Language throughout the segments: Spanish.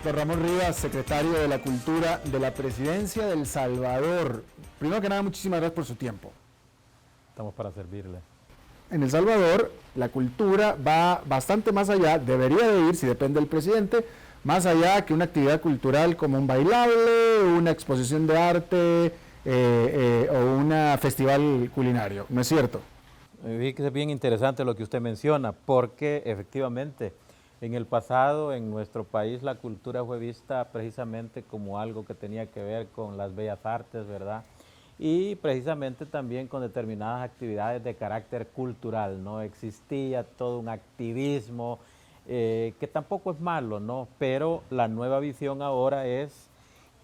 Doctor Ramón Rivas, secretario de la Cultura de la Presidencia de El Salvador. Primero que nada, muchísimas gracias por su tiempo. Estamos para servirle. En El Salvador, la cultura va bastante más allá, debería de ir, si depende del presidente, más allá que una actividad cultural como un bailable, una exposición de arte o un festival culinario, ¿no es cierto? Vi que es bien interesante lo que usted menciona, porque efectivamente en el pasado en nuestro país la cultura fue vista precisamente como algo que tenía que ver con las bellas artes, ¿verdad? Y precisamente también con determinadas actividades de carácter cultural, ¿no? Existía todo un activismo que tampoco es malo, ¿no? Pero la nueva visión ahora es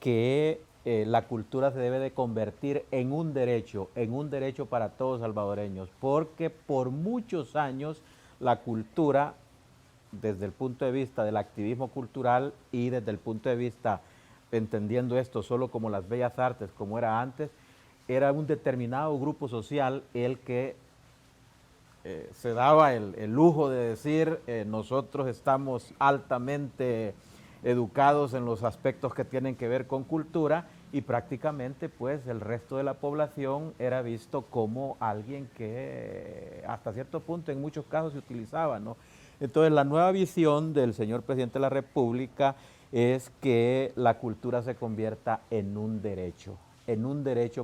que la cultura se debe de convertir en un derecho para todos salvadoreños, porque por muchos años la cultura, desde el punto de vista del activismo cultural y desde el punto de vista, entendiendo esto solo como las bellas artes, como era antes, era un determinado grupo social el que se daba el lujo de decir nosotros estamos altamente educados en los aspectos que tienen que ver con cultura y prácticamente pues el resto de la población era visto como alguien que hasta cierto punto en muchos casos se utilizaba, ¿no? Entonces la nueva visión del señor presidente de la República es que la cultura se convierta en un derecho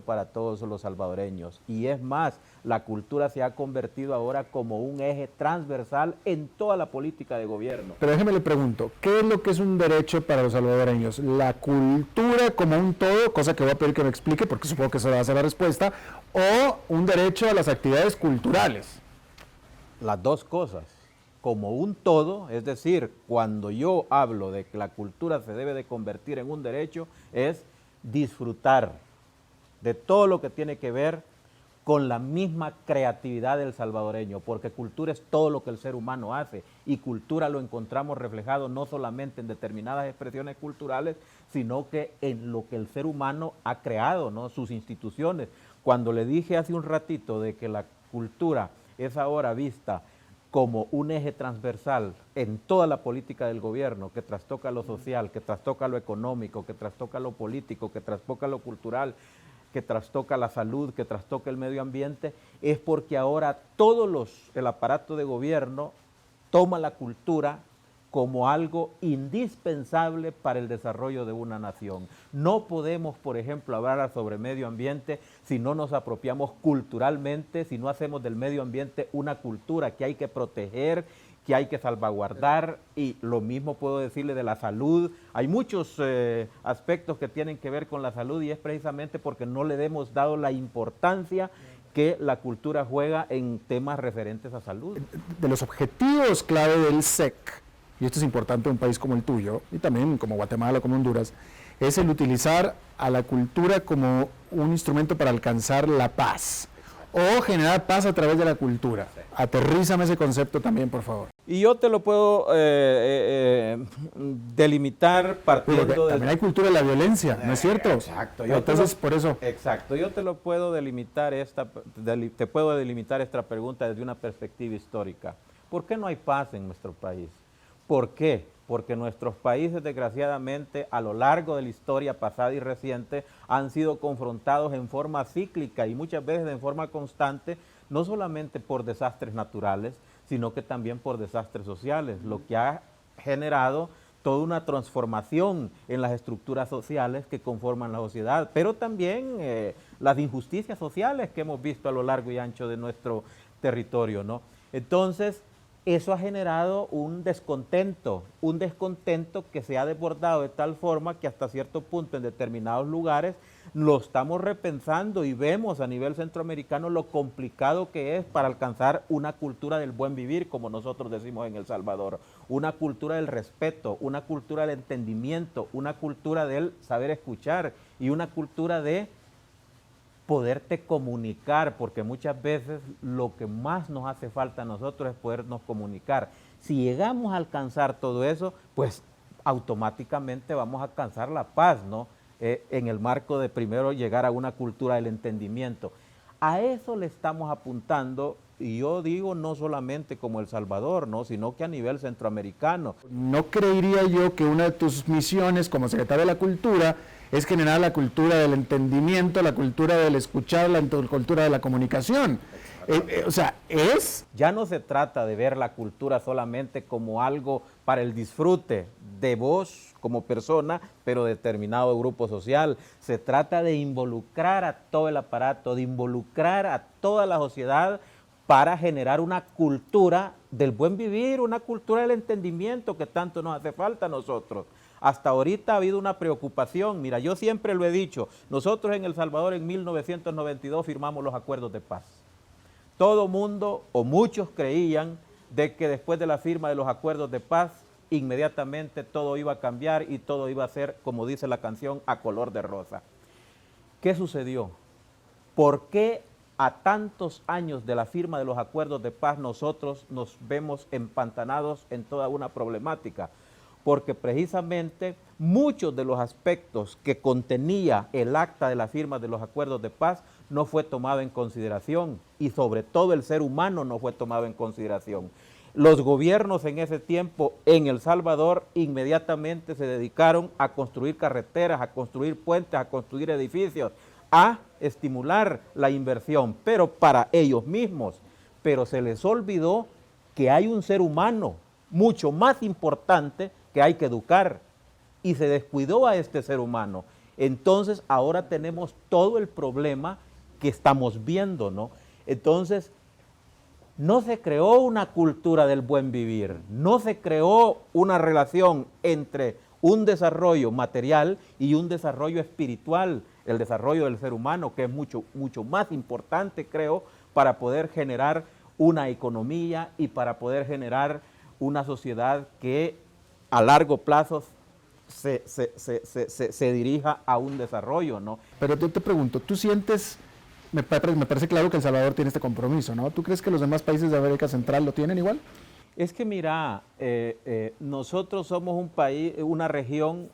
para todos los salvadoreños. Y es más, la cultura se ha convertido ahora como un eje transversal en toda la política de gobierno. Pero déjeme le pregunto, ¿qué es lo que es un derecho para los salvadoreños? ¿La cultura como un todo, cosa que voy a pedir que me explique porque supongo que esa va a ser la respuesta, o un derecho a las actividades culturales? Las dos cosas. Como un todo, es decir, cuando yo hablo de que la cultura se debe de convertir en un derecho, es disfrutar de todo lo que tiene que ver con la misma creatividad del salvadoreño, porque cultura es todo lo que el ser humano hace y cultura lo encontramos reflejado no solamente en determinadas expresiones culturales, sino que en lo que el ser humano ha creado, ¿no? Sus instituciones. Cuando le dije hace un ratito de que la cultura es ahora vista como un eje transversal en toda la política del gobierno, que trastoca lo social, que trastoca lo económico, que trastoca lo político, que trastoca lo cultural, que trastoca la salud, que trastoca el medio ambiente, es porque ahora el aparato de gobierno toma la cultura como algo indispensable para el desarrollo de una nación. No podemos, por ejemplo, hablar sobre medio ambiente si no nos apropiamos culturalmente, si no hacemos del medio ambiente una cultura que hay que proteger, que hay que salvaguardar, y lo mismo puedo decirle de la salud. Hay muchos aspectos que tienen que ver con la salud y es precisamente porque no le hemos dado la importancia que la cultura juega en temas referentes a salud. De los objetivos clave del SEC, y esto es importante en un país como el tuyo, y también como Guatemala, como Honduras, es el utilizar a la cultura como un instrumento para alcanzar la paz, o generar paz a través de la cultura. Aterrízame ese concepto también, por favor. Y yo te lo puedo delimitar partiendo de... También hay cultura de la violencia, ¿no es cierto? Exacto. Entonces, por eso... Exacto. Yo te lo puedo delimitar te puedo delimitar esta pregunta desde una perspectiva histórica. ¿Por qué no hay paz en nuestro país? ¿Por qué? Porque nuestros países, desgraciadamente, a lo largo de la historia pasada y reciente, han sido confrontados en forma cíclica y muchas veces en forma constante, no solamente por desastres naturales, sino que también por desastres sociales, lo que ha generado toda una transformación en las estructuras sociales que conforman la sociedad, pero también las injusticias sociales que hemos visto a lo largo y ancho de nuestro territorio, ¿no? Entonces, eso ha generado un descontento que se ha desbordado de tal forma que hasta cierto punto en determinados lugares lo estamos repensando y vemos a nivel centroamericano lo complicado que es para alcanzar una cultura del buen vivir, como nosotros decimos en El Salvador, una cultura del respeto, una cultura del entendimiento, una cultura del saber escuchar y una cultura de poderte comunicar, porque muchas veces lo que más nos hace falta a nosotros es podernos comunicar. Si llegamos a alcanzar todo eso, pues automáticamente vamos a alcanzar la paz, ¿no? En el marco de primero llegar a una cultura del entendimiento. A eso le estamos apuntando, y yo digo no solamente como El Salvador, ¿no? Sino que a nivel centroamericano. No creería yo que una de tus misiones como secretario de la Cultura es generar la cultura del entendimiento, la cultura del escuchar, la cultura de la comunicación. O sea, Ya no se trata de ver la cultura solamente como algo para el disfrute de vos como persona, pero determinado grupo social. Se trata de involucrar a todo el aparato, de involucrar a toda la sociedad para generar una cultura del buen vivir, una cultura del entendimiento que tanto nos hace falta a nosotros. Hasta ahorita ha habido una preocupación. Mira, yo siempre lo he dicho, nosotros en El Salvador en 1992 firmamos los acuerdos de paz. Todo mundo o muchos creían de que después de la firma de los acuerdos de paz, inmediatamente todo iba a cambiar y todo iba a ser, como dice la canción, a color de rosa. ¿Qué sucedió? ¿Por qué a tantos años de la firma de los acuerdos de paz nosotros nos vemos empantanados en toda una problemática? Porque precisamente muchos de los aspectos que contenía el acta de la firma de los acuerdos de paz no fue tomado en consideración, y sobre todo el ser humano no fue tomado en consideración. Los gobiernos en ese tiempo en El Salvador inmediatamente se dedicaron a construir carreteras, a construir puentes, a construir edificios, a estimular la inversión, pero para ellos mismos. Pero se les olvidó que hay un ser humano mucho más importante que hay que educar, y se descuidó a este ser humano. Entonces ahora tenemos todo el problema que estamos viendo, ¿no? Entonces no se creó una cultura del buen vivir, no se creó una relación entre un desarrollo material y un desarrollo espiritual, el desarrollo del ser humano, que es mucho más importante, creo, para poder generar una economía y para poder generar una sociedad que a largo plazo se dirija a un desarrollo, ¿no? Pero yo te pregunto, ¿tú sientes, me parece claro que El Salvador tiene este compromiso, ¿no? ¿Tú crees que los demás países de América Central lo tienen igual? Es que mira, nosotros somos un país, una región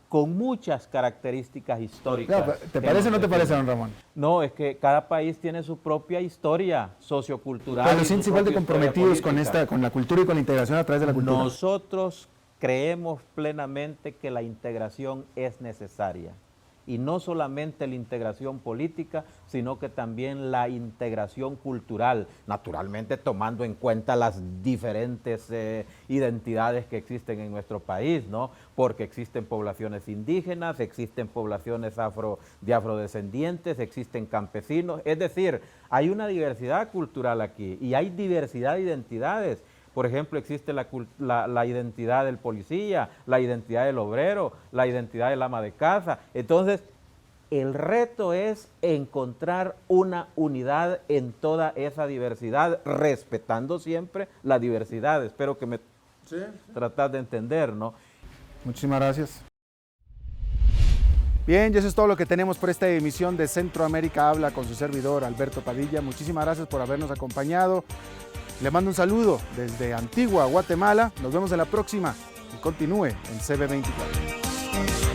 con muchas características históricas. Claro, ¿te parece o no te parece, don Ramón? No, es que cada país tiene su propia historia sociocultural. Pero sientes igual de comprometidos con la cultura y con la integración a través de la cultura. Nosotros creemos plenamente que la integración es necesaria. Y no solamente la integración política, sino que también la integración cultural, naturalmente tomando en cuenta las diferentes identidades que existen en nuestro país, ¿no? Porque existen poblaciones indígenas, existen poblaciones de afrodescendientes, existen campesinos, es decir, hay una diversidad cultural aquí y hay diversidad de identidades. Por ejemplo, existe la identidad del policía, la identidad del obrero, la identidad del ama de casa. Entonces, el reto es encontrar una unidad en toda esa diversidad, respetando siempre la diversidad. Espero que me tratas de entender, ¿no? Muchísimas gracias. Bien, y eso es todo lo que tenemos por esta emisión de Centroamérica Habla con su servidor Alberto Padilla. Muchísimas gracias por habernos acompañado. Le mando un saludo desde Antigua, Guatemala. Nos vemos en la próxima y continúe en CB24.